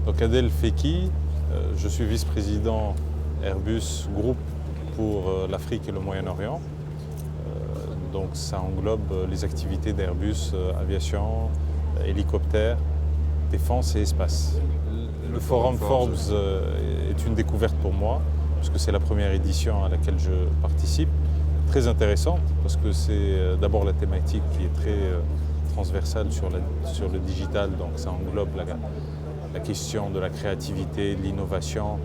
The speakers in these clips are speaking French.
Donc Adel Feki, je suis vice-président Airbus Group pour l'Afrique et le Moyen-Orient. Donc ça englobe les activités d'Airbus, aviation, hélicoptère, défense et espace. Le Forum Forbes est une découverte pour moi, puisque c'est la première édition à laquelle je participe. Très intéressante, parce que c'est d'abord la thématique qui est très transversale sur le digital, donc ça englobe la question de la créativité, de l'innovation.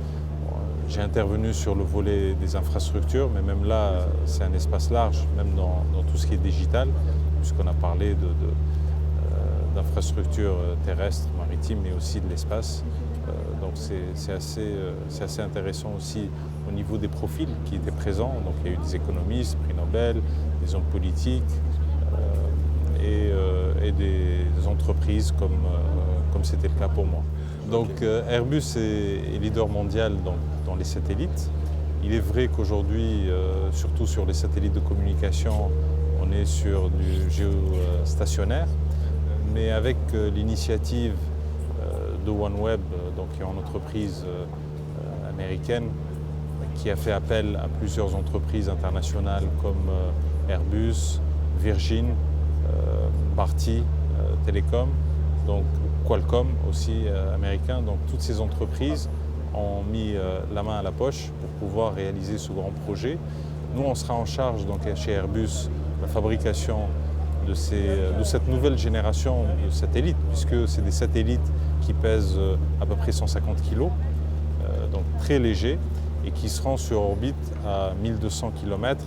J'ai intervenu sur le volet des infrastructures, mais même là, c'est un espace large, même dans tout ce qui est digital, puisqu'on a parlé d'infrastructures terrestres, maritimes, mais aussi de l'espace. Donc c'est assez intéressant aussi au niveau des profils qui étaient présents. Donc il y a eu des économistes, prix Nobel, des hommes politiques et des entreprises comme c'était le cas pour moi. Donc Airbus est leader mondial dans les satellites. Il est vrai qu'aujourd'hui, surtout sur les satellites de communication, on est sur du géostationnaire. Mais avec l'initiative de OneWeb, donc qui est une entreprise américaine, qui a fait appel à plusieurs entreprises internationales comme Airbus, Virgin, Bharti Telecom, donc Qualcomm aussi américain. Donc toutes ces entreprises ont mis la main à la poche pour pouvoir réaliser ce grand projet. Nous, on sera en charge donc, chez Airbus la fabrication de cette nouvelle génération de satellites, puisque c'est des satellites qui pèsent à peu près 150 kg, donc très légers, et qui seront sur orbite à 1200 km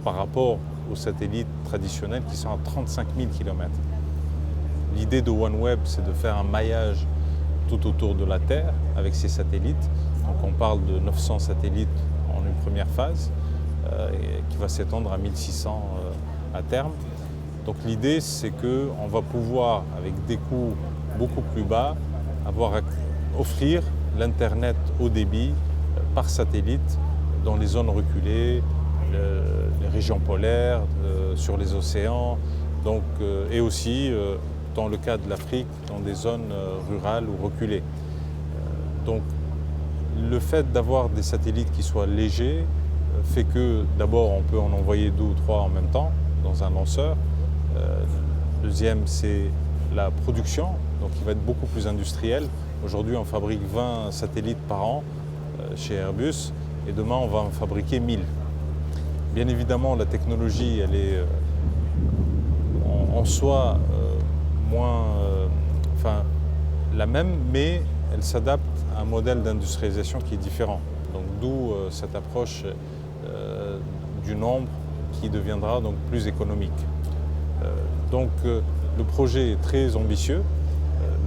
par rapport aux satellites traditionnels qui sont à 35 000 km. L'idée de OneWeb, c'est de faire un maillage tout autour de la Terre avec ces satellites. Donc on parle de 900 satellites en une première phase, qui va s'étendre à 1600 à terme. Donc l'idée, c'est qu'on va pouvoir, avec des coûts beaucoup plus bas, offrir l'Internet haut débit par satellite dans les zones reculées, les régions polaires, sur les océans, donc, et aussi, dans le cas de l'Afrique, dans des zones rurales ou reculées. Donc le fait d'avoir des satellites qui soient légers fait que d'abord on peut en envoyer 2 ou 3 en même temps dans un lanceur. Deuxième, c'est la production, donc qui va être beaucoup plus industrielle. Aujourd'hui, on fabrique 20 satellites par an chez Airbus et demain, on va en fabriquer 1000. Bien évidemment, la technologie, elle est en soi la même, mais elle s'adapte à un modèle d'industrialisation qui est différent. Donc d'où cette approche du nombre qui deviendra donc plus économique. Donc le projet est très ambitieux,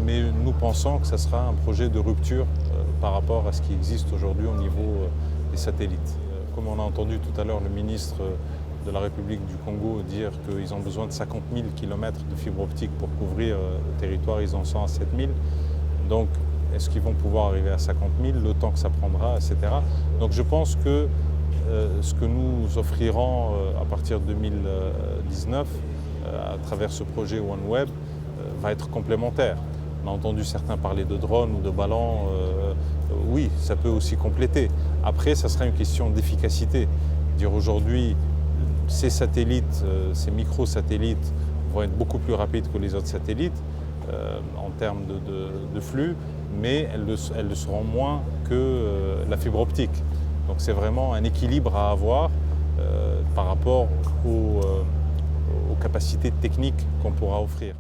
mais nous pensons que ce sera un projet de rupture par rapport à ce qui existe aujourd'hui au niveau des satellites. Comme on a entendu tout à l'heure le ministre de la République du Congo dire qu'ils ont besoin de 50 000 km de fibre optique pour couvrir le territoire, ils en sont à 7 000. Donc est-ce qu'ils vont pouvoir arriver à 50 000, le temps que ça prendra, etc. Donc je pense que ce que nous offrirons à partir de 2019 à travers ce projet OneWeb va être complémentaire. On a entendu certains parler de drones ou de ballons. Oui, ça peut aussi compléter. Après, ça sera une question d'efficacité. Dire aujourd'hui, ces satellites, ces micro-satellites vont être beaucoup plus rapides que les autres satellites en termes de flux, mais elles le seront moins que la fibre optique. Donc c'est vraiment un équilibre à avoir par rapport aux capacités techniques qu'on pourra offrir.